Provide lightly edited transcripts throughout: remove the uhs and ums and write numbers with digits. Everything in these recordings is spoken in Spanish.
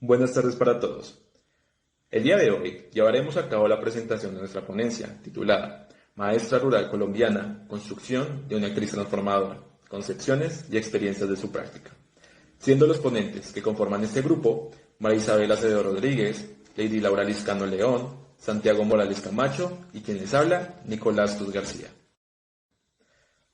Buenas tardes para todos. El día de hoy llevaremos a cabo la presentación de nuestra ponencia titulada Maestra Rural Colombiana, construcción de una actriz transformadora, concepciones y experiencias de su práctica. Siendo los ponentes que conforman este grupo, María Isabel Acevedo Rodríguez, Lady Laura Liscano León, Santiago Morales Camacho y quien les habla, Nicolás Tus García.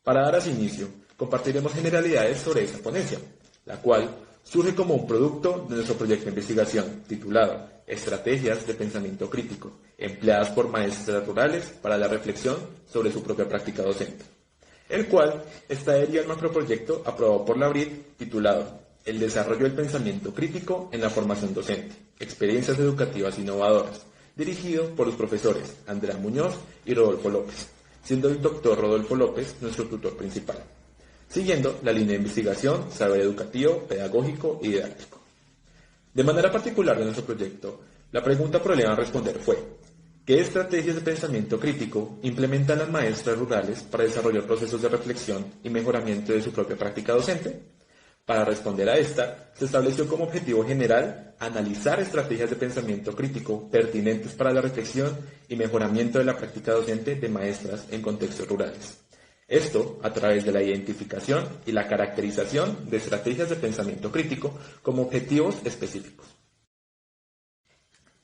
Para dar así inicio, compartiremos generalidades sobre esta ponencia, la cual surge como un producto de nuestro proyecto de investigación titulado Estrategias de Pensamiento Crítico, empleadas por maestras rurales para la reflexión sobre su propia práctica docente, el cual está adherido al macroproyecto aprobado por la BRIT titulado El desarrollo del pensamiento crítico en la formación docente, experiencias educativas innovadoras, dirigido por los profesores Andrea Muñoz y Rodolfo López, siendo el doctor Rodolfo López nuestro tutor principal, siguiendo la línea de investigación, saber educativo, pedagógico y didáctico. De manera particular de nuestro proyecto, la pregunta problema a responder fue: ¿qué estrategias de pensamiento crítico implementan las maestras rurales para desarrollar procesos de reflexión y mejoramiento de su propia práctica docente? Para responder a esta, se estableció como objetivo general analizar estrategias de pensamiento crítico pertinentes para la reflexión y mejoramiento de la práctica docente de maestras en contextos rurales. Esto a través de la identificación y la caracterización de estrategias de pensamiento crítico como objetivos específicos.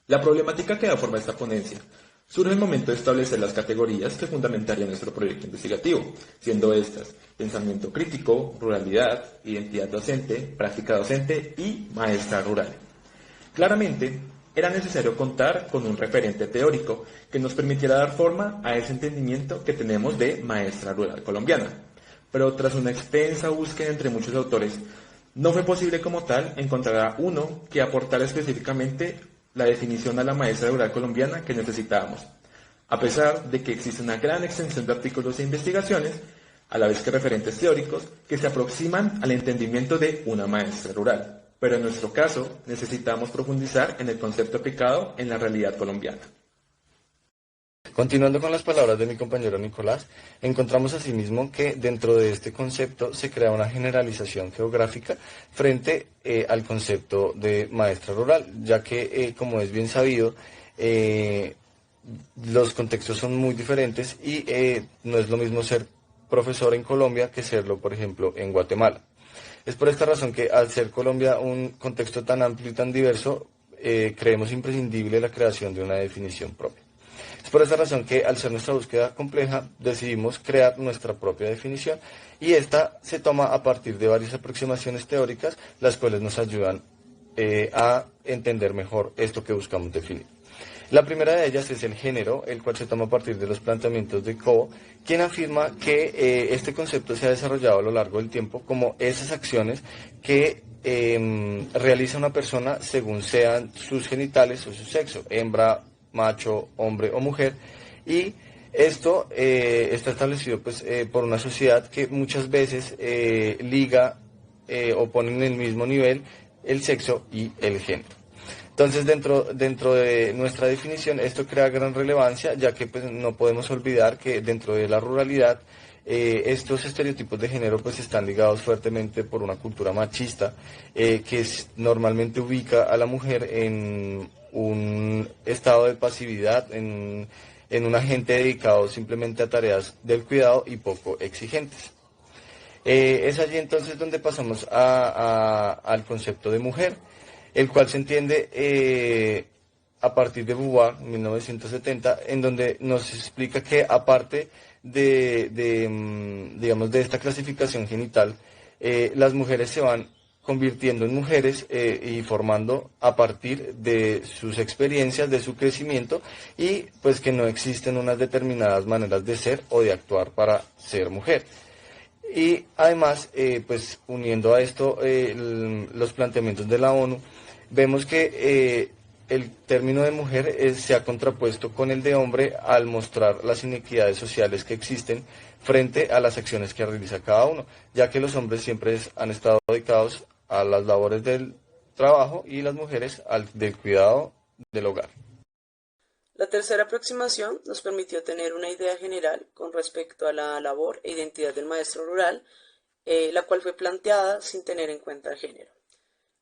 La problemática que da forma a esta ponencia surge el momento de establecer las categorías que fundamentarían nuestro proyecto investigativo, siendo estas pensamiento crítico, ruralidad, identidad docente, práctica docente y maestra rural. Claramente, era necesario contar con un referente teórico que nos permitiera dar forma a ese entendimiento que tenemos de maestra rural colombiana. Pero tras una extensa búsqueda entre muchos autores, no fue posible como tal encontrar a uno que aportara específicamente la definición a la maestra rural colombiana que necesitábamos, a pesar de que existe una gran extensión de artículos e investigaciones, a la vez que referentes teóricos, que se aproximan al entendimiento de una maestra rural. Pero en nuestro caso necesitamos profundizar en el concepto aplicado en la realidad colombiana. Continuando con las palabras de mi compañero Nicolás, encontramos asimismo que dentro de este concepto se crea una generalización geográfica frente al concepto de maestra rural, ya que, como es bien sabido, los contextos son muy diferentes y no es lo mismo ser profesor en Colombia que serlo, por ejemplo, en Guatemala. Es por esta razón que al ser Colombia un contexto tan amplio y tan diverso, creemos imprescindible la creación de una definición propia. Es por esta razón que al ser nuestra búsqueda compleja, decidimos crear nuestra propia definición y esta se toma a partir de varias aproximaciones teóricas, las cuales nos ayudan a entender mejor esto que buscamos definir. La primera de ellas es el género, el cual se toma a partir de los planteamientos de Coe, quien afirma que este concepto se ha desarrollado a lo largo del tiempo como esas acciones que realiza una persona según sean sus genitales o su sexo, hembra, macho, hombre o mujer, y esto está establecido por una sociedad que muchas veces liga o pone en el mismo nivel el sexo y el género. Entonces, dentro de nuestra definición, esto crea gran relevancia, ya que no podemos olvidar que dentro de la ruralidad, estos estereotipos de género están ligados fuertemente por una cultura machista, que normalmente ubica a la mujer en un estado de pasividad, en un agente dedicado simplemente a tareas del cuidado y poco exigentes. Es allí entonces donde pasamos al concepto de mujer, el cual se entiende a partir de Beauvoir, 1970, en donde nos explica que aparte digamos, de esta clasificación genital, las mujeres se van convirtiendo en mujeres y formando a partir de sus experiencias, de su crecimiento, y pues que no existen unas determinadas maneras de ser o de actuar para ser mujer. Y además, uniendo a esto los planteamientos de la ONU, vemos que el término de mujer se ha contrapuesto con el de hombre al mostrar las inequidades sociales que existen frente a las acciones que realiza cada uno, ya que los hombres siempre han estado dedicados a las labores del trabajo y las mujeres del cuidado del hogar. La tercera aproximación nos permitió tener una idea general con respecto a la labor e identidad del maestro rural, la cual fue planteada sin tener en cuenta el género.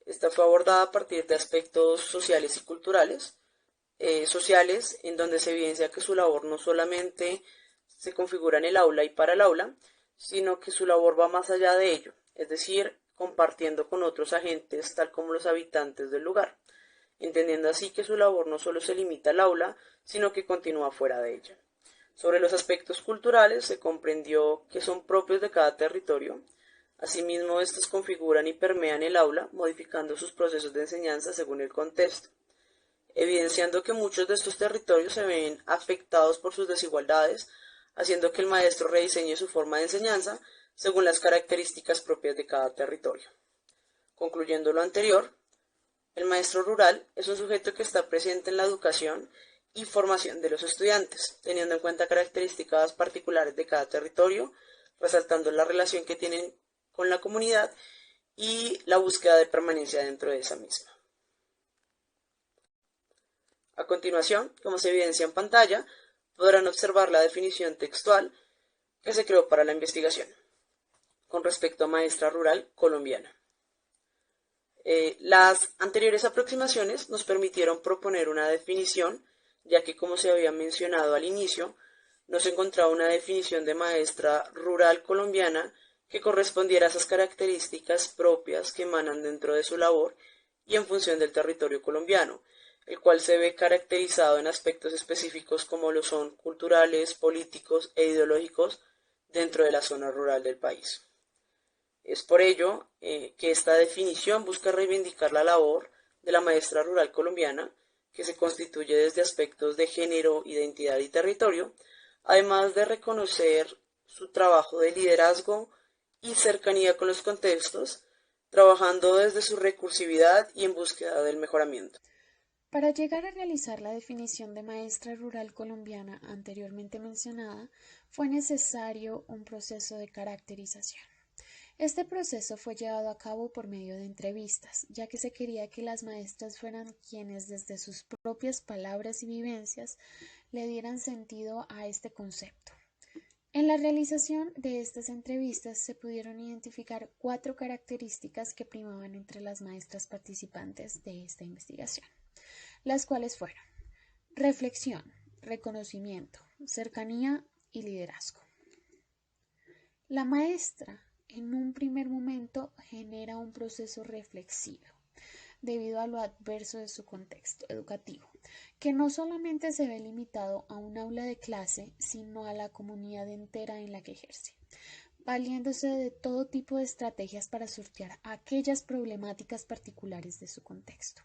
Esta fue abordada a partir de aspectos sociales y culturales, sociales, en donde se evidencia que su labor no solamente se configura en el aula y para el aula, sino que su labor va más allá de ello, es decir, compartiendo con otros agentes, tal como los habitantes del lugar, entendiendo así que su labor no solo se limita al aula, sino que continúa fuera de ella. Sobre los aspectos culturales se comprendió que son propios de cada territorio. Asimismo, estos configuran y permean el aula, modificando sus procesos de enseñanza según el contexto, evidenciando que muchos de estos territorios se ven afectados por sus desigualdades, haciendo que el maestro rediseñe su forma de enseñanza según las características propias de cada territorio. Concluyendo lo anterior, el maestro rural es un sujeto que está presente en la educación y formación de los estudiantes, teniendo en cuenta características particulares de cada territorio, resaltando la relación que tienen con la comunidad y la búsqueda de permanencia dentro de esa misma. A continuación, como se evidencia en pantalla, podrán observar la definición textual que se creó para la investigación con respecto a maestra rural colombiana. Las anteriores aproximaciones nos permitieron proponer una definición, ya que, como se había mencionado al inicio, no se encontraba una definición de maestra rural colombiana que correspondiera a esas características propias que emanan dentro de su labor y en función del territorio colombiano, el cual se ve caracterizado en aspectos específicos como lo son culturales, políticos e ideológicos dentro de la zona rural del país. Es por ello que esta definición busca reivindicar la labor de la maestra rural colombiana, que se constituye desde aspectos de género, identidad y territorio, además de reconocer su trabajo de liderazgo y cercanía con los contextos, trabajando desde su recursividad y en búsqueda del mejoramiento. Para llegar a realizar la definición de maestra rural colombiana anteriormente mencionada, fue necesario un proceso de caracterización. Este proceso fue llevado a cabo por medio de entrevistas, ya que se quería que las maestras fueran quienes desde sus propias palabras y vivencias le dieran sentido a este concepto. En la realización de estas entrevistas se pudieron identificar 4 características que primaban entre las maestras participantes de esta investigación, las cuales fueron reflexión, reconocimiento, cercanía y liderazgo. La maestra en un primer momento genera un proceso reflexivo debido a lo adverso de su contexto educativo, que no solamente se ve limitado a un aula de clase, sino a la comunidad entera en la que ejerce, valiéndose de todo tipo de estrategias para sortear aquellas problemáticas particulares de su contexto.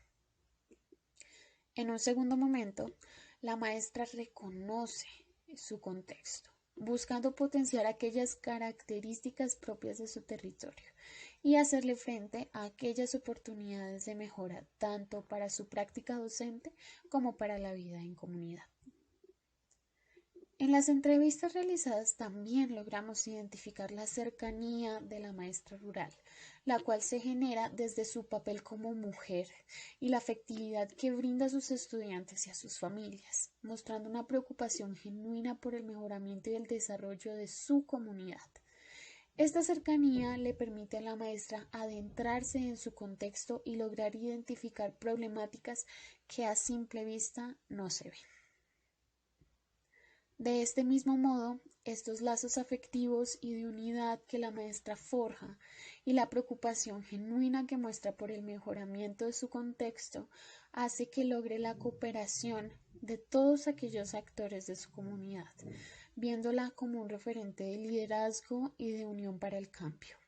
En un segundo momento, la maestra reconoce su contexto, buscando potenciar aquellas características propias de su territorio y hacerle frente a aquellas oportunidades de mejora tanto para su práctica docente como para la vida en comunidad. En las entrevistas realizadas también logramos identificar la cercanía de la maestra rural, la cual se genera desde su papel como mujer y la afectividad que brinda a sus estudiantes y a sus familias, mostrando una preocupación genuina por el mejoramiento y el desarrollo de su comunidad. Esta cercanía le permite a la maestra adentrarse en su contexto y lograr identificar problemáticas que a simple vista no se ven. De este mismo modo, estos lazos afectivos y de unidad que la maestra forja y la preocupación genuina que muestra por el mejoramiento de su contexto hace que logre la cooperación de todos aquellos actores de su comunidad, viéndola como un referente de liderazgo y de unión para el cambio.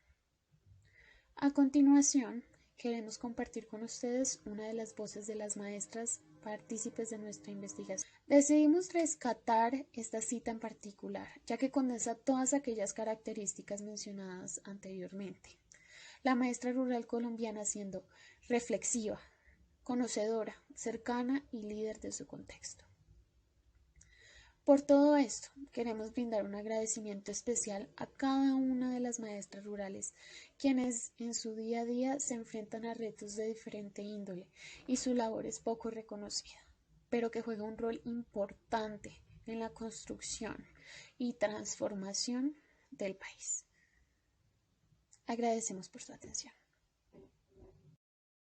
A continuación, queremos compartir con ustedes una de las voces de las maestras partícipes de nuestra investigación. Decidimos rescatar esta cita en particular, ya que condensa todas aquellas características mencionadas anteriormente. La maestra rural colombiana siendo reflexiva, conocedora, cercana y líder de su contexto. Por todo esto, queremos brindar un agradecimiento especial a cada una de las maestras rurales, quienes en su día a día se enfrentan a retos de diferente índole y su labor es poco reconocida, pero que juega un rol importante en la construcción y transformación del país. Agradecemos por su atención.